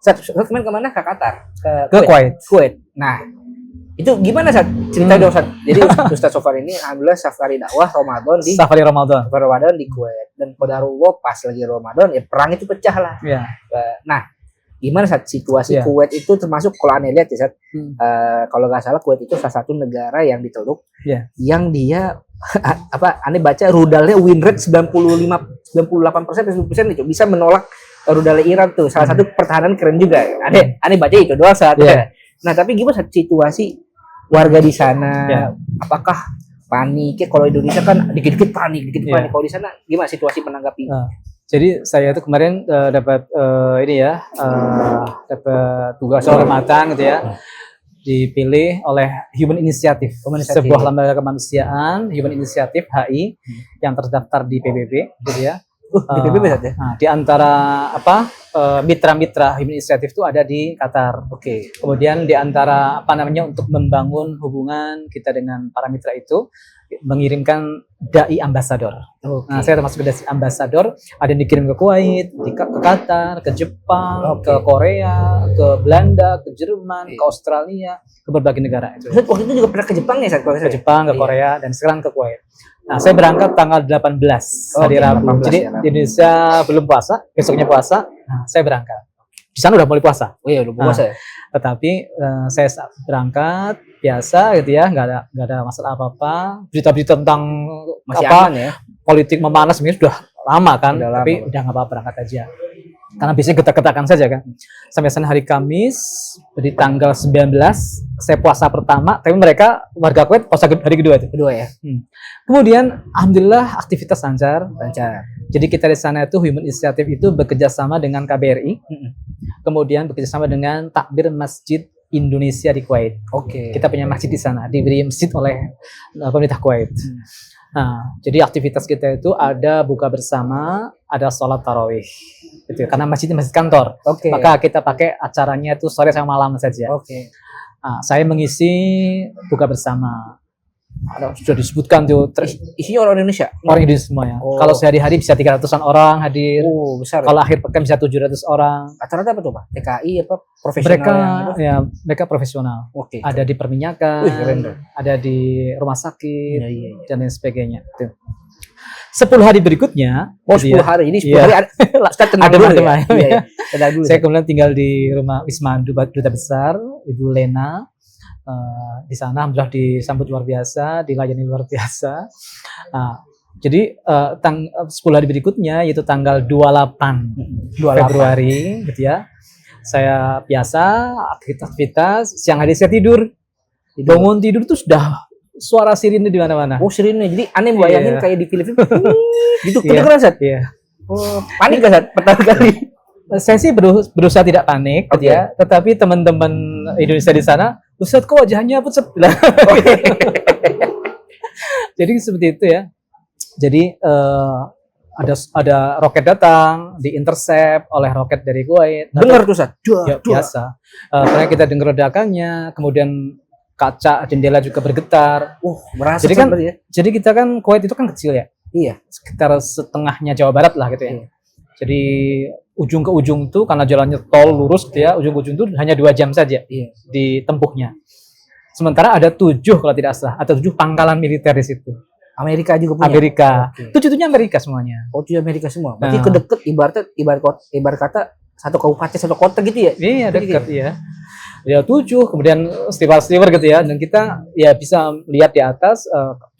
kemarin kemana? Ke Qatar, Ke Kuwait. Kuwait. Nah, itu gimana cerita dong Jadi Ustaz Sofar ini alhamdulillah safari dakwah Safari Ramadan di Kuwait, dan qadarullah pas lagi Ramadan ya perang itu pecah lah. Yeah. Nah, gimana situasi Kuwait itu, termasuk kalau aneh lihat ya kalau nggak salah Kuwait itu salah satu negara yang diteluk yang dia aneh baca rudalnya win rate 98% itu bisa menolak rudalnya Iran tuh. Salah satu pertahanan keren juga. Aneh baca itu doang Nah, tapi gimana situasi warga di sana? Apakah panik? Kalau Indonesia kan dikit-dikit panik. Kalau di sana gimana situasi menanggapi? Jadi saya itu kemarin dapat dapat tugas kehormatan gitu ya, dipilih oleh Human Initiative, sebuah lembaga kemanusiaan Human Initiative HI yang terdaftar di PBB gitu ya. Di PBB ya? Nah, di antara mitra-mitra Human Initiative itu ada di Qatar. Kemudian di antara untuk membangun hubungan kita dengan para mitra itu, mengirimkan dai ambasador. Nah, saya termasuk dai ambasador, ada yang dikirim ke Kuwait, ke Qatar, ke Jepang, ke Korea, ke Belanda, ke Jerman, ke Australia, ke berbagai negara itu. Waktu itu juga pernah ke Jepang ya? Ke Jepang, ke Korea, dan sekarang ke Kuwait. Nah, saya berangkat tanggal 18 hari Rabu. Jadi di Indonesia belum puasa, besoknya puasa. Nah, saya berangkat. Di sana udah mulai puasa. Oh iya, udah puasa ya. Tetapi saya berangkat biasa gitu ya, nggak ada masalah apa-apa. Berita-berita tentang politik memanas ini sudah lama kan, tapi udah nggak apa-apa, berangkat aja. Karena biasanya getak-getakan saja kan. Sampai sana hari Kamis, di tanggal 19, saya puasa pertama, tapi mereka warga Kuwait puasa hari kedua ya. Kemudian alhamdulillah aktivitas lancar. Jadi kita di sana itu Human Initiative itu bekerja sama dengan KBRI. Kemudian bekerja sama dengan Takbir Masjid Indonesia di Kuwait. Kita punya masjid di sana, diberi masjid oleh pemerintah Kuwait. Nah, jadi aktivitas kita itu ada buka bersama, ada sholat tarawih, gitu. Karena masjidnya masjid kantor, maka kita pakai acaranya itu sore sama malam saja. Nah, saya mengisi buka bersama. Sudah disebutkan tuh isinya orang Indonesia. Orang Indonesia semuanya. Kalau sehari-hari bisa 300-an orang hadir. Besar. Kalau akhir pekan bisa 700 orang. Rata-rata apa tuh, Pak? TKI profesional? Mereka profesional. Ada di perminyakan, ada di rumah sakit, dan lain sebagainya. 10 hari berikutnya, 10 hari. Ini 10 hari ada teman-teman. Saya kemudian tinggal di rumah Wisma Duta Besar, Ibu Lena. Di sana alhamdulillah disambut luar biasa, dilayani luar biasa. Jadi 10 hari berikutnya, yaitu tanggal 28 Februari gitu ya, saya biasa aktivitas, siang hari saya tidur. Bangun tidur itu sudah suara sirine di mana-mana. Sirine. Jadi aneh bayangin kayak di film gitu. Kedengeran Sat? Panik gak Sat pertama kali? Saya sih berusaha tidak panik gitu ya, tetapi teman-teman Indonesia di sana, Ustaz kok wajahnya pucat. Jadi seperti itu ya. Jadi ada roket datang, diintercept oleh roket dari Kuwait. Dengar tuh Ustaz? Biasa. Karena kita dengar ledakannya, kemudian kaca jendela juga bergetar. Jadi kita kan Kuwait itu kan kecil ya. Sekitar setengahnya Jawa Barat lah gitu ya. Jadi ujung ke ujung tuh karena jalannya tol lurus gitu ya, ujung ke ujung tuh hanya 2 jam saja ditempuhnya. Sementara ada 7 kalau tidak salah, ada 7 pangkalan militer di situ. Amerika juga punya. Amerika. 7-nya Amerika semuanya. 7 Amerika semua. Berarti kedeket ibarat kata satu kabupaten satu kota gitu ya. Iya, dekat ya. Ya 7, kemudian stiker gitu ya, dan kita ya bisa lihat di atas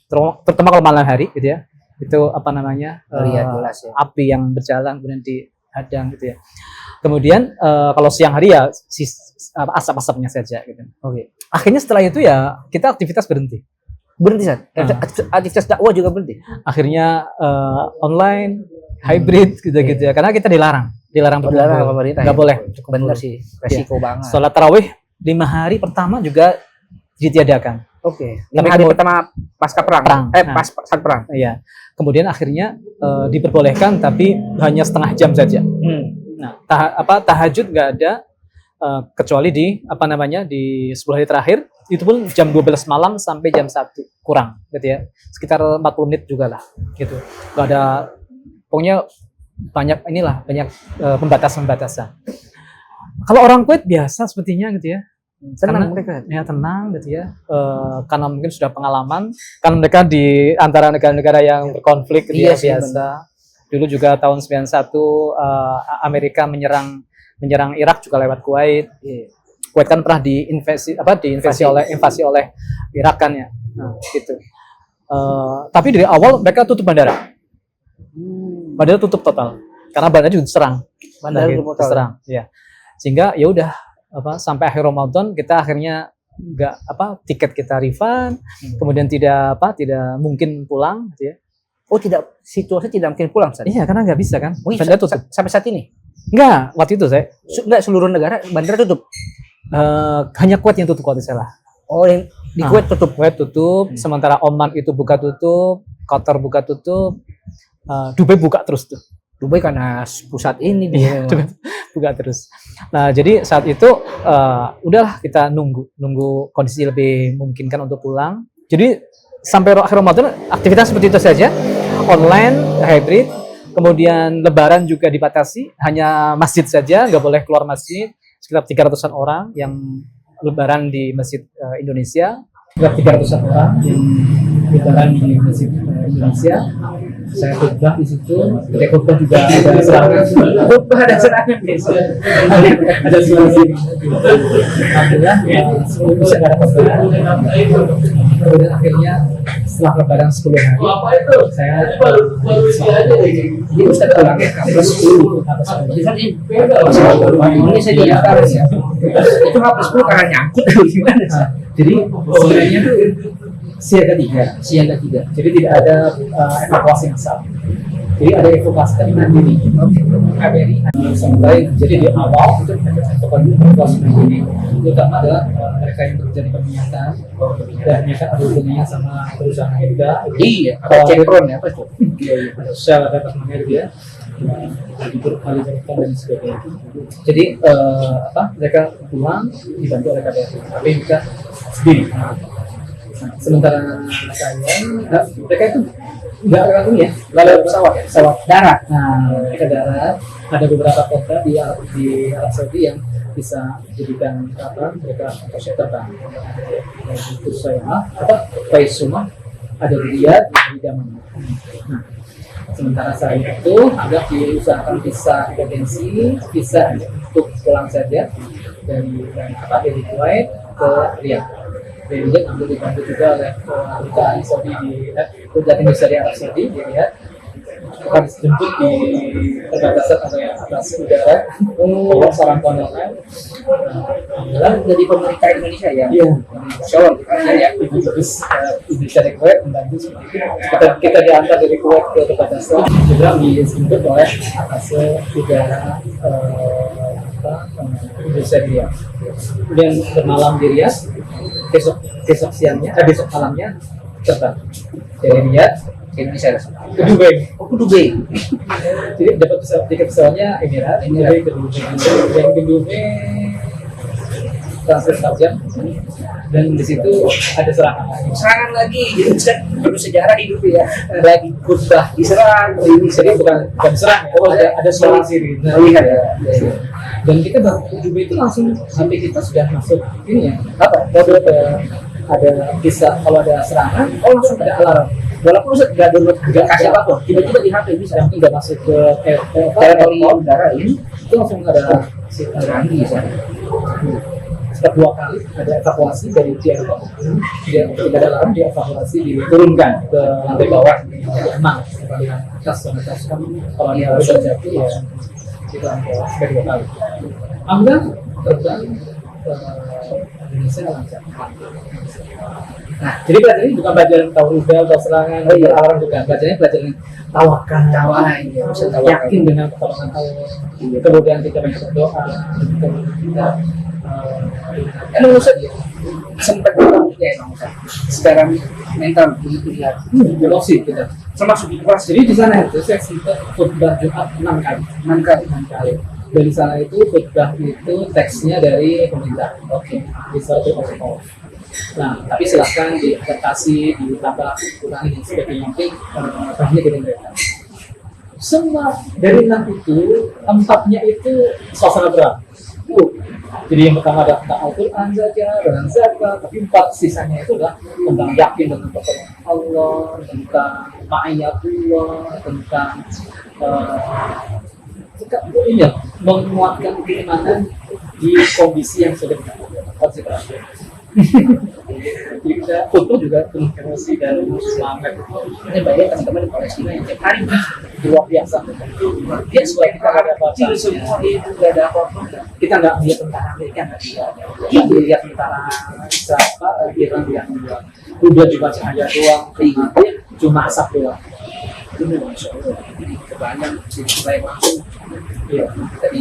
terutama kalau malam hari gitu ya. Itu lihat jelas ya. Api yang berjalan kemudian dihadang gitu ya. Kemudian kalau siang hari ya asap-asapnya saja gitu. Akhirnya setelah itu ya kita aktivitas berhenti Sat. Aktivitas dakwah juga berhenti. Akhirnya online, hybrid gitu ya. Karena kita dilarang pemerintah. Nggak boleh. Benar sih, resiko banget. Sholat tarawih 5 hari pertama juga ditiadakan. 5 hari pertama pasca perang. Pas saat perang. Iya. Kemudian akhirnya diperbolehkan tapi hanya setengah jam saja. Nah, tahajud nggak ada kecuali di di 10 hari terakhir, itu pun jam 12 malam sampai jam 1 kurang gitu ya. Sekitar 40 menit juga lah gitu. Nggak ada, pokoknya banyak pembatasan-pembatasan. Kalau orang Kuwait biasa sepertinya gitu ya. Tenang mereka. Ya tenang gitu ya. Karena mungkin sudah pengalaman. Kan mereka di antara negara-negara yang berkonflik gitu ya, biasa. Dulu juga tahun 91 Amerika menyerang Irak juga lewat Kuwait. Kuwait kan pernah diinvasi oleh Irak kan ya. Nah, gitu. Tapi dari awal mereka tutup bandara. Bandara tutup total karena bandara juga diserang. Bandara diserang, ya. Sehingga ya udah sampai akhir Ramadan kita akhirnya tiket kita refund, kemudian tidak mungkin pulang gitu ya. Oh, situasi tidak mungkin pulang saat. Iya, karena nggak bisa kan. Bandara tutup sampai saat ini. Enggak, waktu itu saya enggak seluruh negara bandara tutup. Hanya Kuwait yang tutup kalau tidak salah. Oh, yang di Kuwait tutup. Sementara Oman itu buka tutup, Qatar buka tutup, Dubai buka terus tuh. Dubai karena pusat ini dia buka terus. Nah, jadi saat itu udahlah kita nunggu kondisi lebih memungkinkan untuk pulang. Jadi sampai akhir Ramadan aktivitas seperti itu saja, online, hybrid. Kemudian Lebaran juga dibatasi, hanya masjid saja, nggak boleh keluar masjid. Sekitar 300-an orang yang Lebaran di Masjid Indonesia. Sekitar 300-an orang yang Lebaran di Masjid Indonesia. Saya khutbah di situ. Ketika khutbah juga ada serangan. Ada serangan biasa. Ada serangan. Alhamdulillah, bisa ada khutbah. Kemudian akhirnya setelah Lebaran 10 hari, saya baru aja ini Ustaz pulangnya ke 10 ini saya jadi tahu ya. Itu habis 10 karena nyangkut gimana sih? Jadi sebenarnya itu siaga 3. Jadi tidak ada evakuasi massal. Jadi ada evakuasi mandiri. KBRI sampai jadi di awal itu evakuasi mandiri. Terutama adalah mereka yang terjadi perminyakan dan mereka ada hubungannya sama perusahaan Amerika. Iya, apa Chevron ya, apa itu? Ada Shell, ada Pertamina dia. Kali dan sebagainya. Jadi mereka pulang dibantu oleh KBRI, tapi mereka sendiri. Sementara mereka itu nggak langsung ya, lalu pesawat darat. Nah, mereka darat. Ada beberapa kota di Arab Saudi yang bisa dijadikan mereka proses terbang. Itu saya Faisumah ada di Riyadh, di Daman. Nah, sementara saya itu agak diusahakan visa emergency, visa untuk pulang saja dari Kuwait ke Riyadh. Kemudian ambil dibantu juga oleh kedutaan Saudi di kedutaan Indonesia di Arab Saudi di Riyadh. Akan dijemput di perbatasan atas udara oleh seorang kondokan. Alhamdulillah jadi pemerintah Indonesia ya. Iya. Insyaallah ya. Terus Indonesia dari Kuwait membantu seperti itu. Kita diantar dari Kuwait ke perbatasan juga dijemput oleh atas udara Indonesia di Riyadh. Kemudian bermalam di Riyadh. Besok siangnya, besok malamnya terbang dari Riyadh ke Indonesia ke Dubai. Ke Dubai. Jadi dapat tiket pesawatnya Emirat ke Dubai. Yang ke Dubai transfer 4 jam dan di situ ada serangan lagi. Jadi baru sejarah hidup ya. Lagi khutbah diserang, ini jadi bukan serang ya. Ada suara sirine. Lihat ya. Dan kita Dubai itu langsung sampai kita sudah masuk ini ya mode ada bisa kalau ada serangan langsung ada alarm walaupun nggak kasih apapun tiba-tiba di HP bisa yang nggak masuk ke teritori udara ini itu langsung ada serangan di sana. Setelah 2 kali ada evakuasi dari Tiongkok, dia tidak ada alarm, dia evakuasi diturunkan ke lantai bawah emang paling atas kan kalau dia harus jatuh ya itu sudah 2 kali. Alhamdulillah terbang ke Indonesia lancar. Nah, jadi pelajaran ini bukan pelajaran tahu rudal, tahu serangan, alarm bukan. Pelajaran tawakal, yakin dengan pertolongan Allah. Kemudian kita berdoa, kita Ustaz sempat ya secara mental begitu lihat emosi kita termasuk keras. Jadi di sana itu saya sempat khutbah Jumat 6 kali. Dari sana itu khutbah itu teksnya dari pemerintah. Oke, bisa dikontrol. Nah, tapi silahkan diadaptasi, ditambah, kurangi dan sebagainya. Nanti terakhir dari mereka. Semua dari 6 itu 4-nya itu suasana perang. Jadi yang pertama ada tentang Al-Quran saja, dengan zakat, tapi 4 sisanya itu adalah tentang yakin dengan pertolongan Allah, tentang ma'iyatullah, tentang ini ya, menguatkan keimanan di kondisi yang sudah konsentrasi. Jadi kita foto juga penuh emosi dan semangat. Ini banyak teman-teman di Palestina yang tiap hari luar biasa. dia supaya kita nggak ada apa-apa, semua itu nggak ada apa-apa. Kita nggak melihat tentara Amerika, nggak melihat tentara siapa, kita lihat udah cuma cahaya doang, cuma asap doang. Ini masya Allah, ini kebanyakan jadi supaya langsung. Iya. Tadi